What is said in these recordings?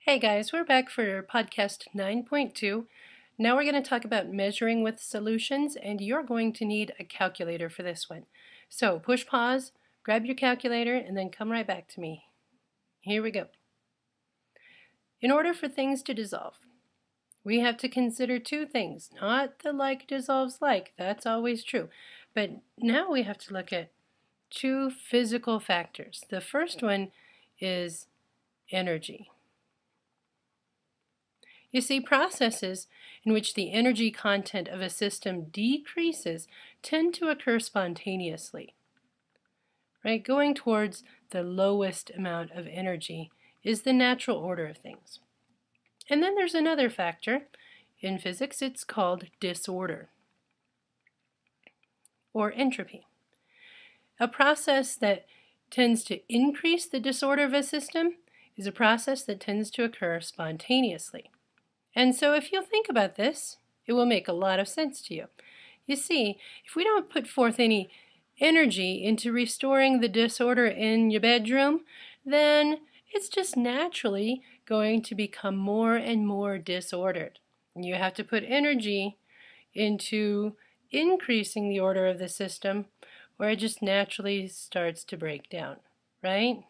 Hey guys, we're back for podcast 9.2. Now we're going to talk about measuring with solutions, and you're going to need a calculator for this one. So push pause, grab your calculator, and then come right back to me. Here we go. In order for things to dissolve, we have to consider two things. Not the like dissolves like, that's always true. But now we have to look at two physical factors. The first one is energy. You see, processes in which the energy content of a system decreases tend to occur spontaneously. Right? Going towards the lowest amount of energy is the natural order of things. And then there's another factor. In physics, it's called disorder or entropy. A process that tends to increase the disorder of a system is a process that tends to occur spontaneously. And so if you'll think about this, it will make a lot of sense to you. You see, if we don't put forth any energy into restoring the disorder in your bedroom, then it's just naturally going to become more and more disordered. And you have to put energy into increasing the order of the system, or it just naturally starts to break down, right?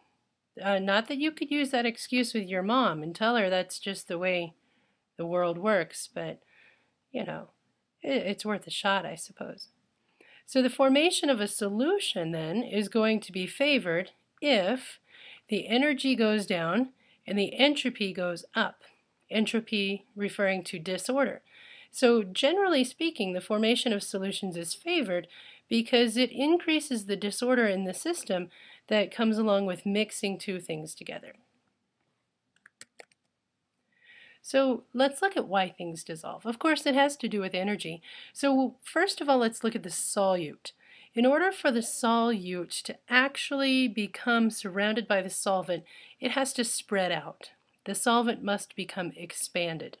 Not that you could use that excuse with your mom and tell her that's just the way the world works, but you know, it's worth a shot, I suppose. So the formation of a solution then is going to be favored if the energy goes down and the entropy goes up. Entropy referring to disorder. So generally speaking, the formation of solutions is favored because it increases the disorder in the system that comes along with mixing two things together. So let's look at why things dissolve. Of course, it has to do with energy. So first of all, let's look at the solute. In order for the solute to actually become surrounded by the solvent, it has to spread out. The solvent must become expanded.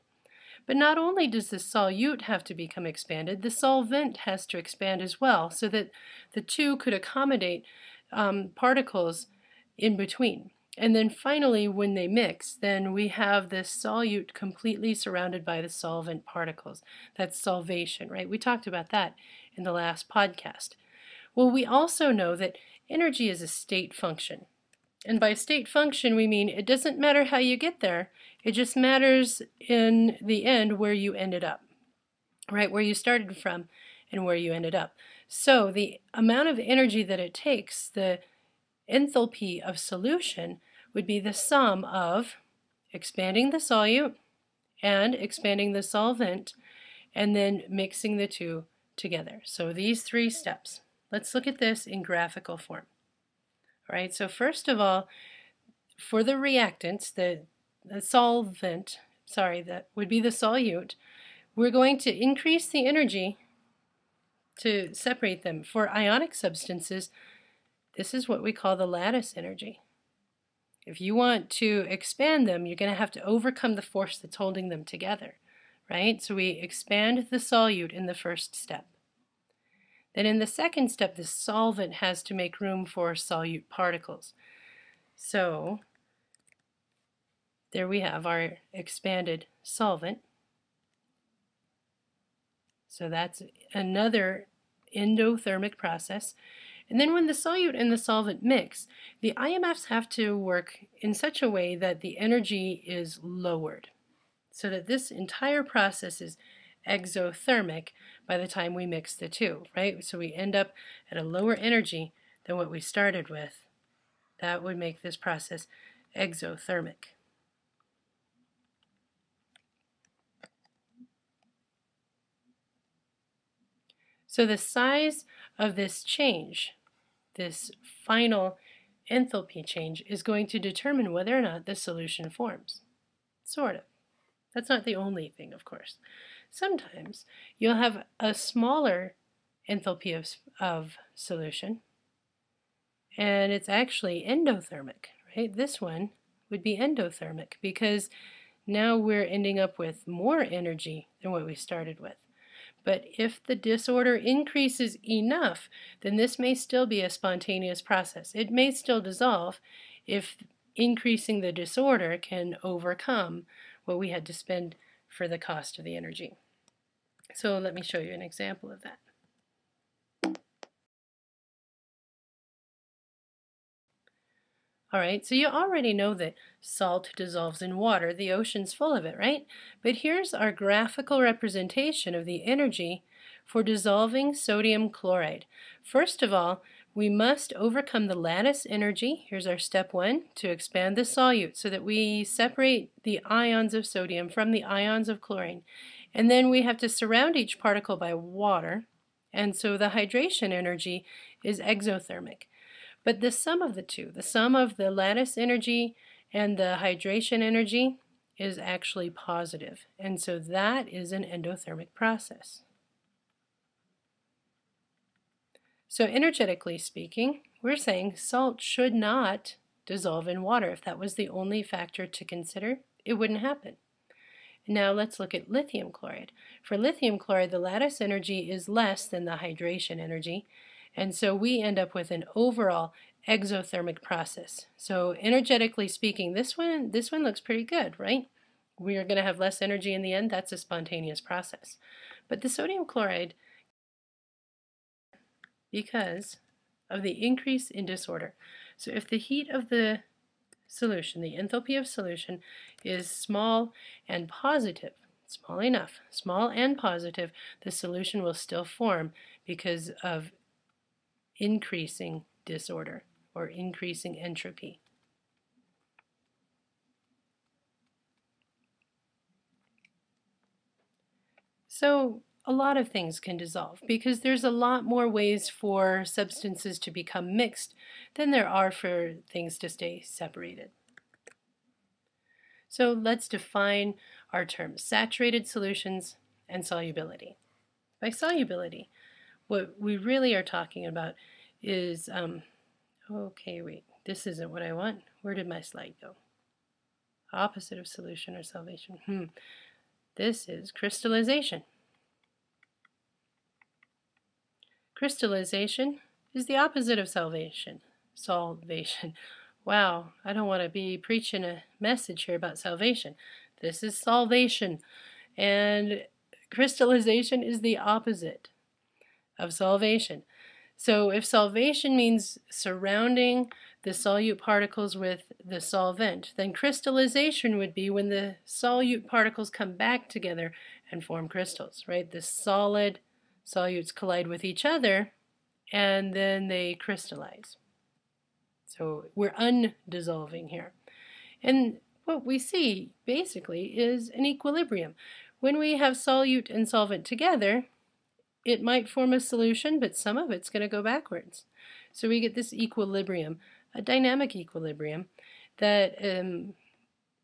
But not only does the solute have to become expanded, the solvent has to expand as well, so that the two could accommodate particles in between. And then finally, when they mix, then we have this solute completely surrounded by the solvent particles. That's solvation, right? We talked about that in the last podcast. Well, we also know that energy is a state function. And by state function, we mean it doesn't matter how you get there. It just matters in the end where you ended up, right? Where you started from and where you ended up. So the amount of energy that it takes, the enthalpy of solution, would be the sum of expanding the solute and expanding the solvent and then mixing the two together. So these three steps. Let's look at this in graphical form. All right, so first of all, for the reactants, the solvent, that would be the solute, we're going to increase the energy to separate them. For ionic substances, this is what we call the lattice energy. If you want to expand them, you're going to have to overcome the force that's holding them together, right? So we expand the solute in the first step. Then in the second step, the solvent has to make room for solute particles. So there we have our expanded solvent. So that's another endothermic process. And then when the solute and the solvent mix, the IMFs have to work in such a way that the energy is lowered, so that this entire process is exothermic by the time we mix the two, right? So we end up at a lower energy than what we started with. That would make this process exothermic. So the size of this change, this final enthalpy change, is going to determine whether or not the solution forms. Sort of. That's not the only thing, of course. Sometimes you'll have a smaller enthalpy of solution, and it's actually endothermic, right? This one would be endothermic because now we're ending up with more energy than what we started with. But if the disorder increases enough, then this may still be a spontaneous process. It may still dissolve if increasing the disorder can overcome what we had to spend for the cost of the energy. So let me show you an example of that. All right, so you already know that salt dissolves in water. The ocean's full of it, right? But here's our graphical representation of the energy for dissolving sodium chloride. First of all, we must overcome the lattice energy. Here's our step one, to expand the solute so that we separate the ions of sodium from the ions of chlorine. And then we have to surround each particle by water. And so the hydration energy is exothermic. But the sum of the two, the sum of the lattice energy and the hydration energy, is actually positive. And so that is an endothermic process. So energetically speaking, we're saying salt should not dissolve in water. If that was the only factor to consider, it wouldn't happen. Now let's look at lithium chloride. For lithium chloride, the lattice energy is less than the hydration energy, and so we end up with an overall exothermic process. So energetically speaking, this one looks pretty good, right? We are going to have less energy in the end. That's a spontaneous process. But the sodium chloride, because of the increase in disorder. So if the heat of the solution, the enthalpy of solution, is small and positive, small enough, small and positive, the solution will still form because of increasing disorder or increasing entropy. So a lot of things can dissolve because there's a lot more ways for substances to become mixed than there are for things to stay separated. So let's define our terms: saturated solutions and solubility. By solubility, what we really are talking about is, okay, wait, this isn't what I want. Where did my slide go? Opposite of solution or solvation. This is crystallization. Crystallization is the opposite of salvation. Salvation. Wow, I don't want to be preaching a message here about salvation. This is salvation. And crystallization is the opposite of salvation. So if salvation means surrounding the solute particles with the solvent, then crystallization would be when the solute particles come back together and form crystals, right? The solid solutes collide with each other and then they crystallize. So we're undissolving here. And what we see basically is an equilibrium. When we have solute and solvent together, it might form a solution, but some of it's going to go backwards. So we get this equilibrium, a dynamic equilibrium that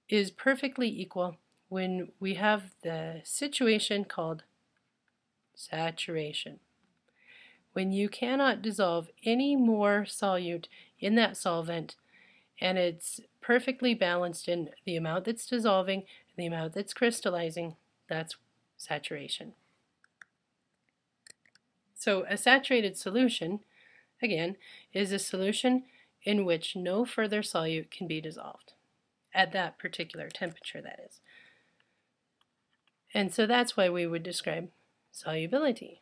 is perfectly equal when we have the situation called saturation. When you cannot dissolve any more solute in that solvent, and it's perfectly balanced in the amount that's dissolving and the amount that's crystallizing, that's saturation. So a saturated solution, again, is a solution in which no further solute can be dissolved at that particular temperature, that is. And so that's why we would describe solubility.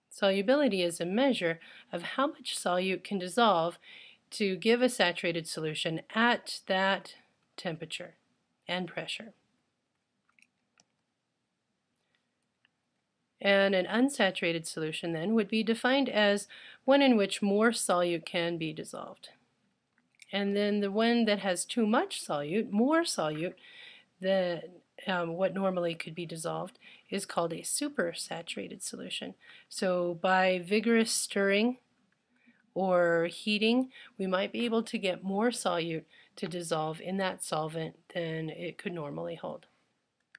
Solubility is a measure of how much solute can dissolve to give a saturated solution at that temperature and pressure. And an unsaturated solution then would be defined as one in which more solute can be dissolved. And then the one that has too much solute, more solute than what normally could be dissolved, is called a supersaturated solution. So by vigorous stirring or heating, we might be able to get more solute to dissolve in that solvent than it could normally hold.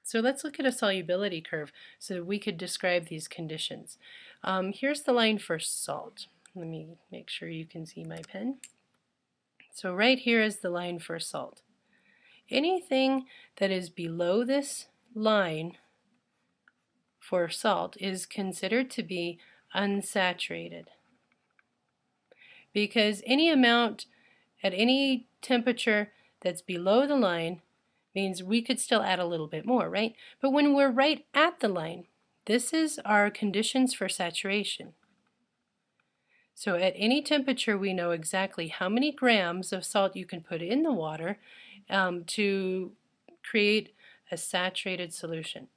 So let's look at a solubility curve so that we could describe these conditions. Here's the line for salt. Let me make sure you can see my pen. So right here is the line for salt. Anything that is below this line for salt is considered to be unsaturated, because any amount at any temperature that's below the line means we could still add a little bit more, right? But when we're right at the line, this is our conditions for saturation. So at any temperature, we know exactly how many grams of salt you can put in the water to create a saturated solution.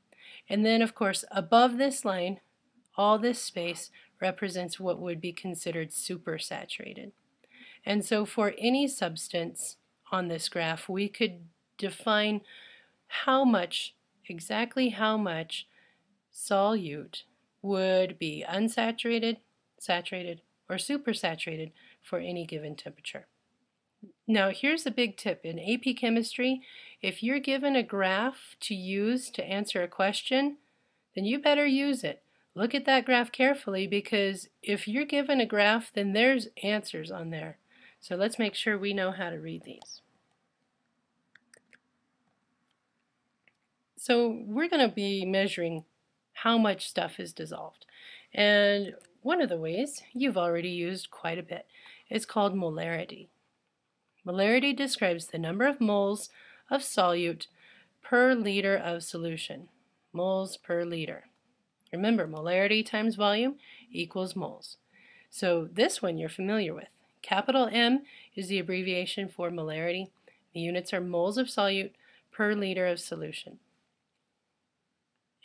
And then, of course, above this line, all this space represents what would be considered supersaturated. And so for any substance on this graph, we could define exactly how much solute would be unsaturated, saturated, or supersaturated for any given temperature. Now here's a big tip. In AP Chemistry, if you're given a graph to use to answer a question, then you better use it. Look at that graph carefully, because if you're given a graph, then there's answers on there. So let's make sure we know how to read these. So we're going to be measuring how much stuff is dissolved. And one of the ways you've already used quite a bit is called molarity. Molarity describes the number of moles of solute per liter of solution. Moles per liter. Remember, molarity times volume equals moles. So this one you're familiar with. Capital M is the abbreviation for molarity. The units are moles of solute per liter of solution.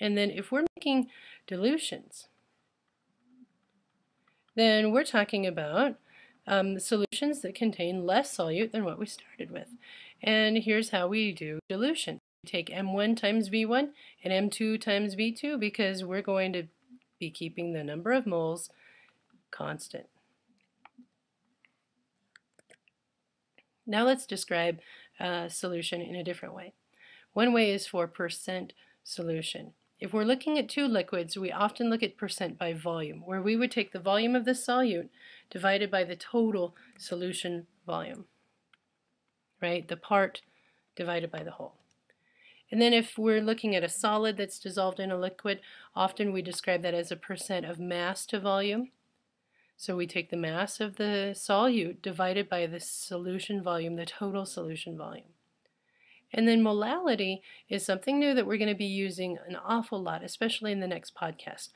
And then if we're making dilutions, then we're talking about solutions that contain less solute than what we started with. And here's how we do dilution. We take M1 times V1 and M2 times V2 because we're going to be keeping the number of moles constant. Now let's describe a solution in a different way. One way is for percent solution. If we're looking at two liquids, we often look at percent by volume, where we would take the volume of the solute divided by the total solution volume, right? The part divided by the whole. And then if we're looking at a solid that's dissolved in a liquid, often we describe that as a percent of mass to volume. So we take the mass of the solute divided by the solution volume, the total solution volume. And then molality is something new that we're going to be using an awful lot, especially in the next podcast,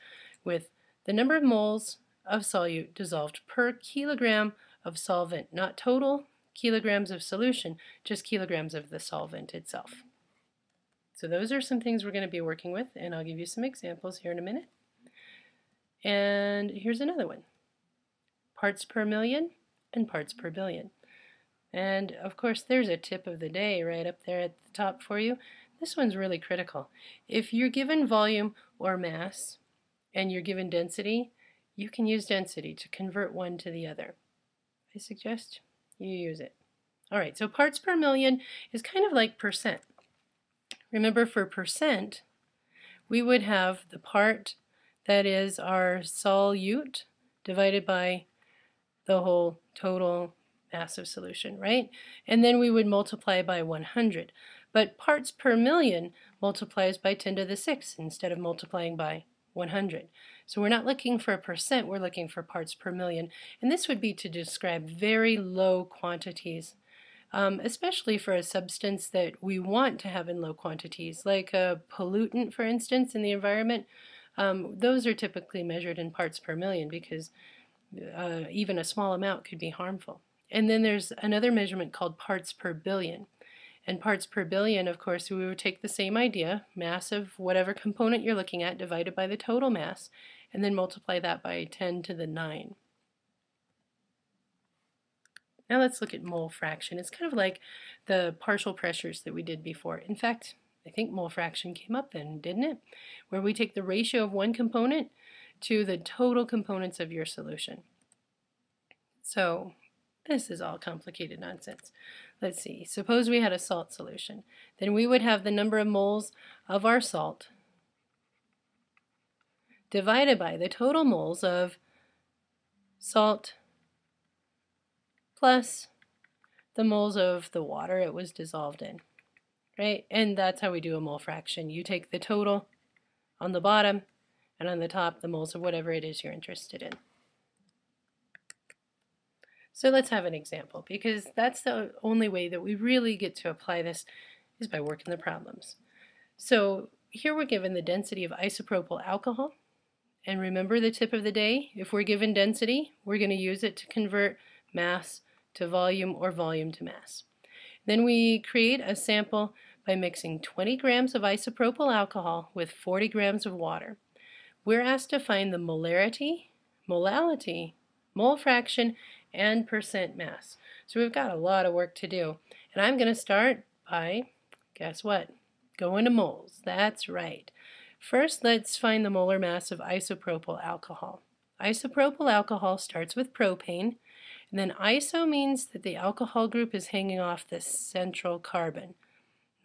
with the number of moles of solute dissolved per kilogram of solvent, not total kilograms of solution, just kilograms of the solvent itself. So those are some things we're going to be working with, and I'll give you some examples here in a minute. And here's another one. Parts per million and parts per billion. And of course there's a tip of the day right up there at the top for you. This one's really critical. If you're given volume or mass and you're given density, you can use density to convert one to the other. I suggest you use it. Alright, so parts per million is kind of like percent. Remember, for percent, we would have the part that is our solute divided by the whole total mass of solution, right? And then we would multiply by 100. But parts per million multiplies by 10 to the 6 instead of multiplying by 100. So we're not looking for a percent, we're looking for parts per million. And this would be to describe very low quantities, especially for a substance that we want to have in low quantities, like a pollutant, for instance, in the environment. Those are typically measured in parts per million because even a small amount could be harmful. And then there's another measurement called parts per billion. And parts per billion, of course, we would take the same idea, mass of whatever component you're looking at divided by the total mass, and then multiply that by 10 to the 9. Now let's look at mole fraction. It's kind of like the partial pressures that we did before. In fact, I think mole fraction came up then, didn't it? Where we take the ratio of one component to the total components of your solution. So this is all complicated nonsense. Let's see. Suppose we had a salt solution. Then we would have the number of moles of our salt divided by the total moles of salt plus the moles of the water it was dissolved in, right? And that's how we do a mole fraction. You take the total on the bottom, and on the top the moles of whatever it is you're interested in. So let's have an example, because that's the only way that we really get to apply this is by working the problems. So here we're given the density of isopropyl alcohol. And remember the tip of the day, if we're given density, we're going to use it to convert mass to volume or volume to mass. Then we create a sample by mixing 20 grams of isopropyl alcohol with 40 grams of water. We're asked to find the molarity, mole fraction, and percent mass. So we've got a lot of work to do. And I'm going to start by, guess what? Going to moles. That's right. First, let's find the molar mass of isopropyl alcohol. Isopropyl alcohol starts with propane, and then iso means that the alcohol group is hanging off the central carbon,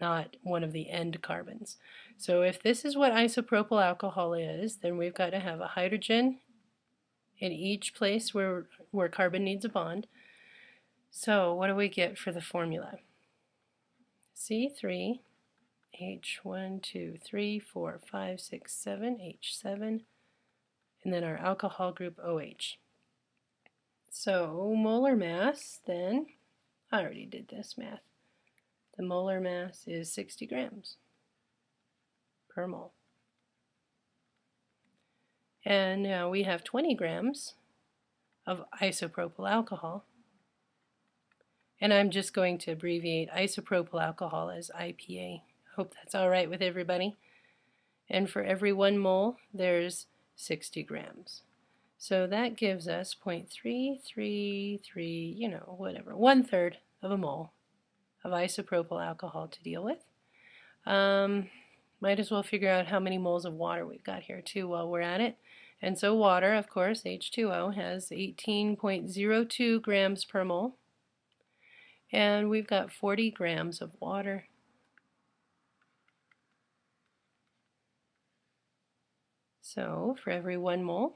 not one of the end carbons. So if this is what isopropyl alcohol is, then we've got to have a hydrogen in each place where carbon needs a bond. So what do we get for the formula? C3 H1, 2, 3, 4, 5, 6, 7, H7, and then our alcohol group OH. So molar mass then, I already did this math, the molar mass is 60 grams per mole. And now we have 20 grams of isopropyl alcohol, and I'm just going to abbreviate isopropyl alcohol as IPA. Hope that's all right with everybody. And for every 1 mole, there's 60 grams. So that gives us 0.333, whatever, 1/3 of a mole of isopropyl alcohol to deal with. Might as well figure out how many moles of water we've got here too while we're at it. And so water, of course, H2O, has 18.02 grams per mole. And we've got 40 grams of water. So for every 1 mole,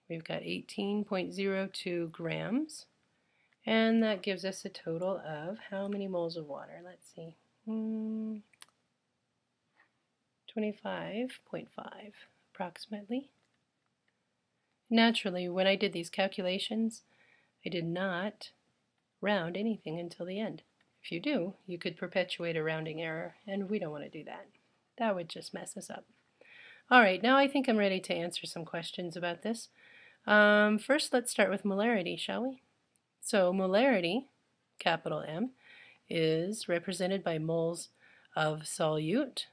we've got 18.02 grams. And that gives us a total of how many moles of water? Let's see. 25.5 approximately. Naturally, when I did these calculations, I did not round anything until the end. If you do, you could perpetuate a rounding error, and we don't want to do that. That would just mess us up. All right, now I think I'm ready to answer some questions about this. First, let's start with molarity, shall we? So molarity, capital M, is represented by moles of solute,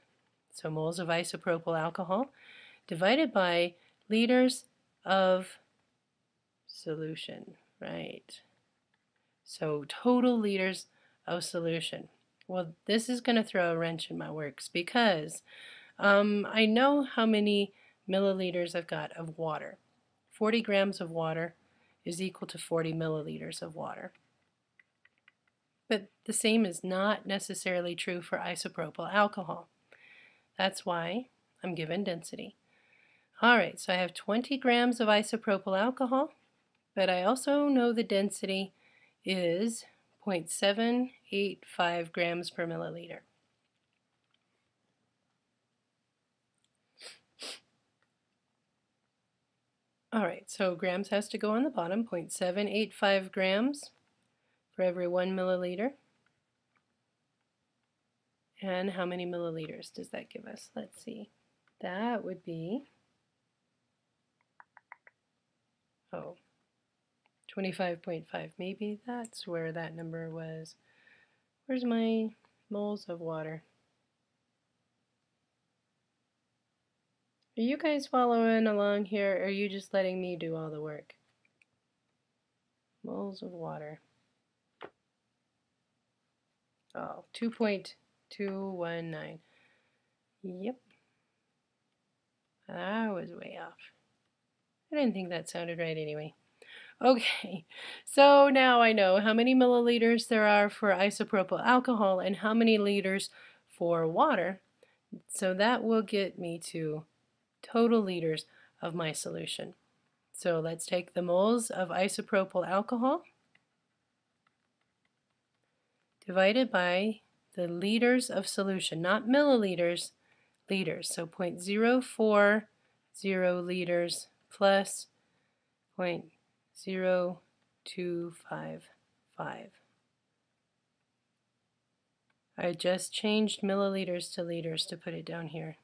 so moles of isopropyl alcohol, divided by liters of solution, right? So total liters of solution. Well, this is going to throw a wrench in my works because I know how many milliliters I've got of water. 40 grams of water is equal to 40 milliliters of water. But the same is not necessarily true for isopropyl alcohol. That's why I'm given density. All right, so I have 20 grams of isopropyl alcohol, but I also know the density is 0.785 grams per milliliter. All right, so grams has to go on the bottom, 0.785 grams for every 1 milliliter. And how many milliliters does that give us? Let's see. That would be 25.5. Maybe that's where that number was. Where's my moles of water? Are you guys following along here, or are you just letting me do all the work? Moles of water. Oh, 2.219. Yep. I was way off. I didn't think that sounded right anyway. Okay, so now I know how many milliliters there are for isopropyl alcohol and how many liters for water. So that will get me to total liters of my solution. So let's take the moles of isopropyl alcohol divided by the liters of solution, not milliliters, liters. So 0.040 liters plus 0.040 255. I just changed milliliters to liters to put it down here.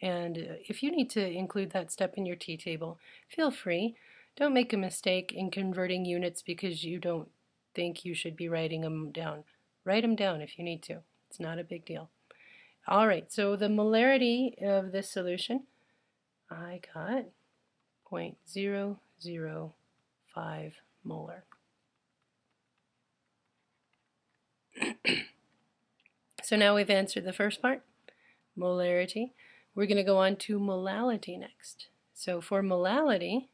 And if you need to include that step in your tea table, feel free. Don't make a mistake in converting units because you don't think you should be writing them down. Write them down if you need to. It's not a big deal. All right, so the molarity of this solution, I got 0.005 molar. So now we've answered the first part, molarity. We're going to go on to molality next. So for molality,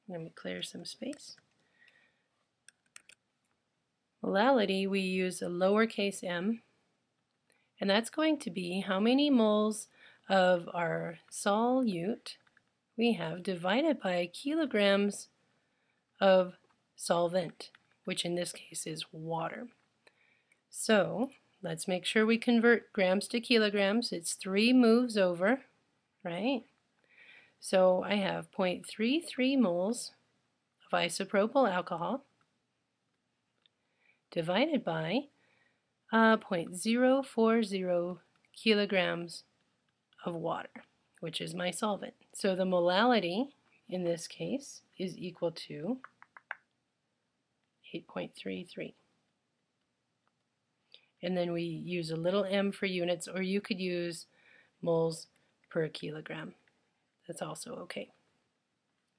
let me clear some space. Molality, we use a lowercase m, and that's going to be how many moles of our solute we have divided by kilograms of solvent, which in this case is water. So let's make sure we convert grams to kilograms. It's 3 moves over, right? So I have 0.33 moles of isopropyl alcohol divided by 0.040 kilograms of water, which is my solvent. So the molality in this case is equal to 8.33. And then we use a little m for units, or you could use moles per kilogram. That's also okay.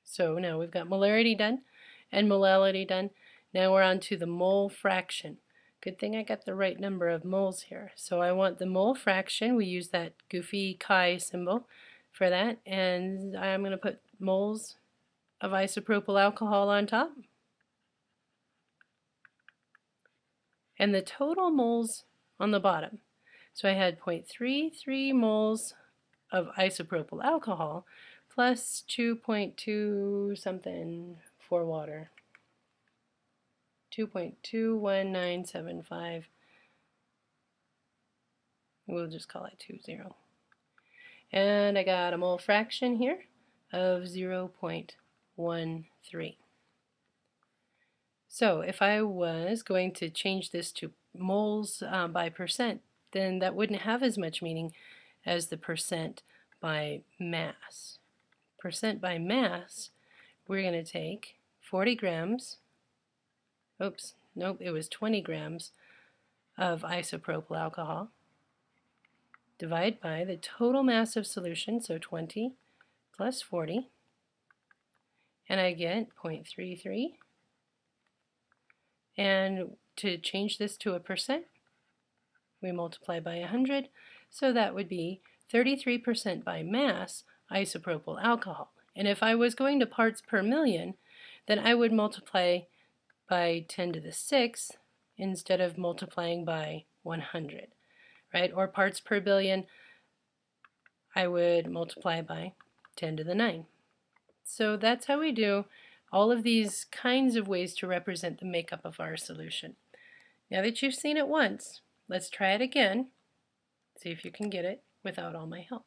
So now we've got molarity done and molality done. Now we're on to the mole fraction. Good thing I got the right number of moles here. So I want the mole fraction. We use that goofy chi symbol for that. And I'm going to put moles of isopropyl alcohol on top. And the total moles on the bottom. So I had 0.33 moles of isopropyl alcohol plus 2.2 something for water. 2.21975. We'll just call it 20. And I got a mole fraction here of 0.13. So if I was going to change this to moles by percent, then that wouldn't have as much meaning as the percent by mass. Percent by mass, we're going to take 40 grams, oops, nope, it was 20 grams of isopropyl alcohol, divide by the total mass of solution, so 20 plus 40, and I get 0.33. And to change this to a percent, we multiply by 100, so that would be 33% by mass isopropyl alcohol. And if I was going to parts per million, then I would multiply by 10 to the 6th instead of multiplying by 100, right? Or parts per billion, I would multiply by 10 to the 9. So that's how we do all of these kinds of ways to represent the makeup of our solution. Now that you've seen it once, let's try it again. See if you can get it without all my help.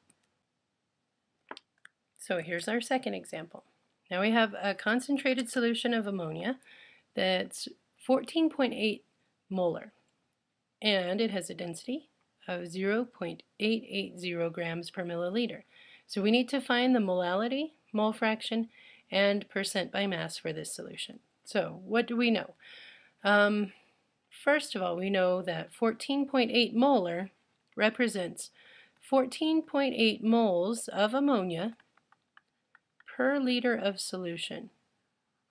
So here's our second example. Now we have a concentrated solution of ammonia that's 14.8 molar, and it has a density of 0.880 grams per milliliter. So we need to find the molality, mole fraction, and percent by mass for this solution. So what do we know? First of all, we know that 14.8 molar represents 14.8 moles of ammonia per liter of solution.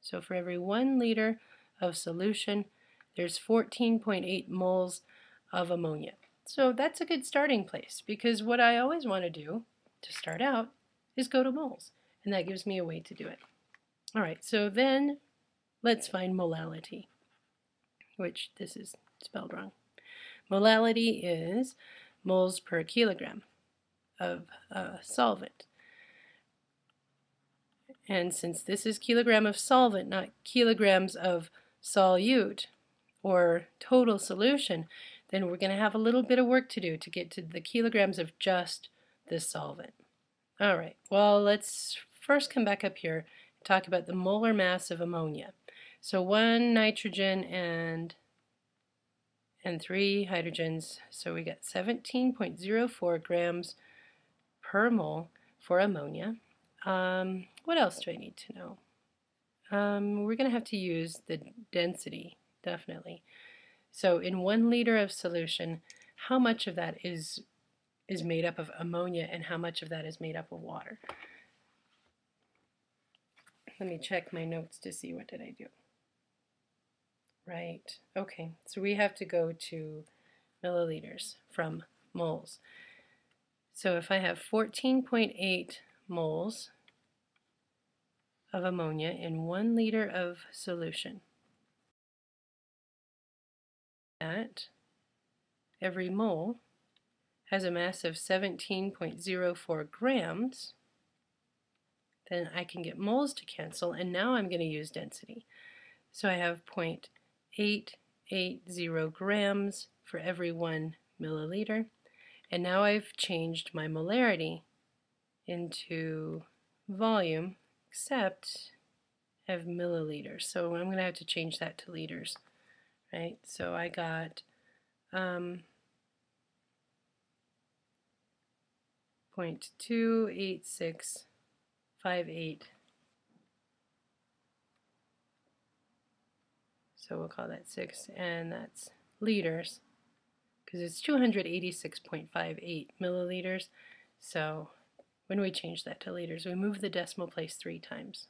So for every 1 liter of solution, there's 14.8 moles of ammonia. So that's a good starting place, because what I always want to do to start out is go to moles, and that gives me a way to do it. All right, so then let's find molality, which this is spelled wrong. Molality is moles per kilogram of solvent. And since this is kilogram of solvent, not kilograms of solute or total solution, then we're going to have a little bit of work to do to get to the kilograms of just this solvent. All right, well, let's first come back up here talk about the molar mass of ammonia. So 1 nitrogen and 3 hydrogens, so we got 17.04 grams per mole for ammonia. What else do I need to know? We're going to have to use the density, definitely. So in 1 liter of solution, how much of that is made up of ammonia and how much of that is made up of water? Let me check my notes to see what did I do. Right, okay, so we have to go to milliliters from moles. So if I have 14.8 moles of ammonia in 1 liter of solution, that every mole has a mass of 17.04 grams, then I can get moles to cancel, and now I'm going to use density. So I have 0.880 grams for every 1 milliliter, and now I've changed my molarity into volume, except I have milliliters, so I'm going to have to change that to liters, right? So I got 0.28658, so we'll call that 6, and that's liters, because it's 286.58 milliliters. So when we change that to liters, we move the decimal place 3 times.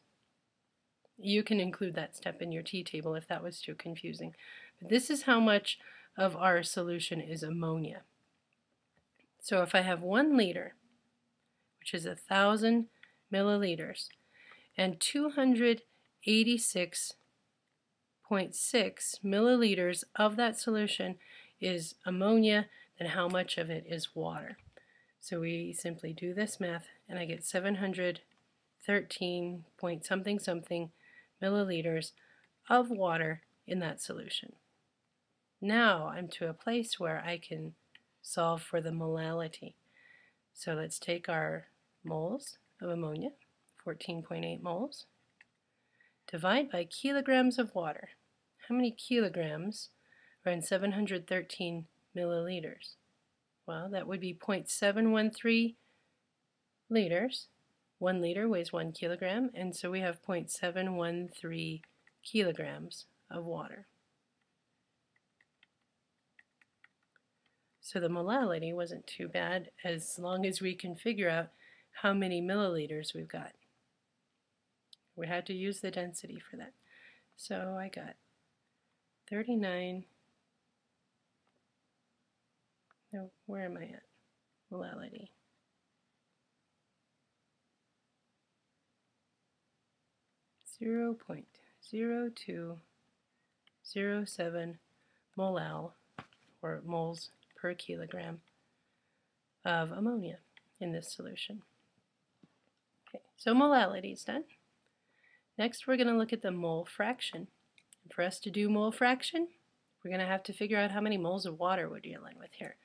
You can include that step in your t-table if that was too confusing. But this is how much of our solution is ammonia. So if I have 1 liter, which is 1,000 milliliters, and 286.6 milliliters of that solution is ammonia, then how much of it is water? So we simply do this math, and I get 713 point something something milliliters of water in that solution. Now I'm to a place where I can solve for the molality. So let's take our moles of ammonia, 14.8 moles, divide by kilograms of water. How many kilograms are in 713 milliliters? Well, that would be 0.713 liters. 1 liter weighs 1 kilogram, and so we have 0.713 kilograms of water. So the molality wasn't too bad as long as we can figure out how many milliliters we've got. We had to use the density for that. So I got 39, no, where am I at? Molality. Zero 0.0207 molal, or moles per kilogram of ammonia in this solution. Okay, so molality is done. Next we're going to look at the mole fraction. And for us to do mole fraction, we're going to have to figure out how many moles of water we're dealing with here.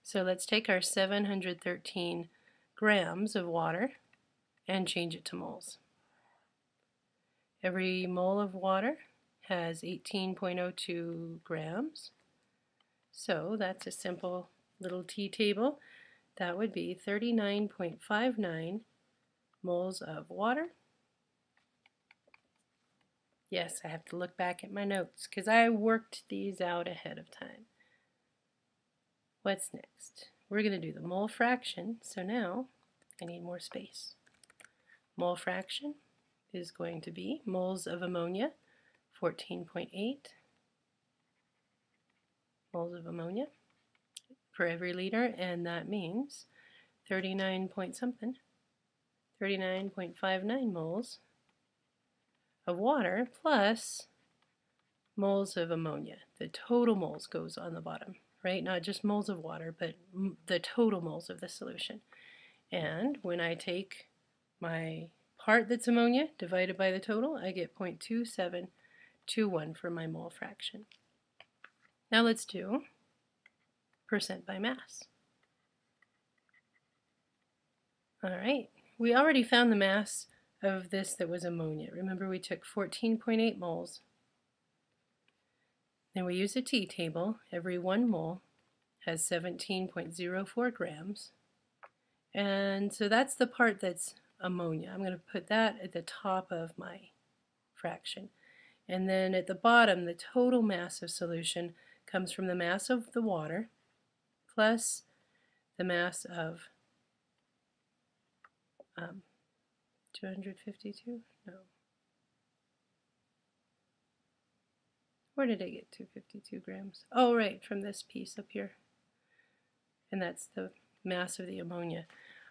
So let's take our 713 grams of water and change it to moles. Every mole of water has 18.02 grams. So that's a simple little t-table. That would be 39.59 moles of water. Yes, I have to look back at my notes because I worked these out ahead of time. What's next? We're going to do the mole fraction. So now I need more space. Mole fraction is going to be moles of ammonia, 14.8 moles of ammonia for every liter, and that means 39 point something, 39.59 moles of water plus moles of ammonia. The total moles goes on the bottom, right? Not just moles of water, but the total moles of the solution. And when I take my part that's ammonia divided by the total, I get 0.2721 for my mole fraction. Now let's do percent by mass. All right, we already found the mass of this that was ammonia. Remember, we took 14.8 moles. Then we use a t-table. Every 1 mole has 17.04 grams. And so that's the part that's ammonia. I'm going to put that at the top of my fraction. And then at the bottom, the total mass of solution comes from the mass of the water plus the mass of 252? No. Where did I get 252 grams? Oh, right, from this piece up here. And that's the mass of the ammonia.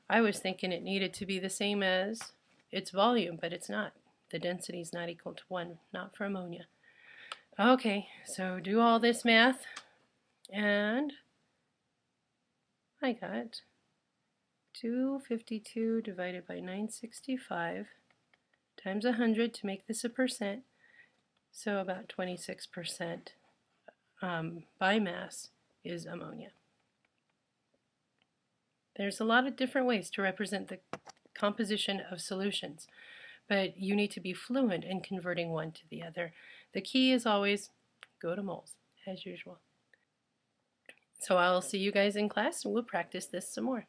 I was thinking it needed to be the same as its volume, but it's not. The density is not equal to 1, not for ammonia. Okay, so do all this math, and I got 252 divided by 965 times 100 to make this a percent, so about 26% by mass is ammonia. There's a lot of different ways to represent the composition of solutions, but you need to be fluent in converting one to the other. The key is always go to moles, as usual. So I'll see you guys in class, and we'll practice this some more.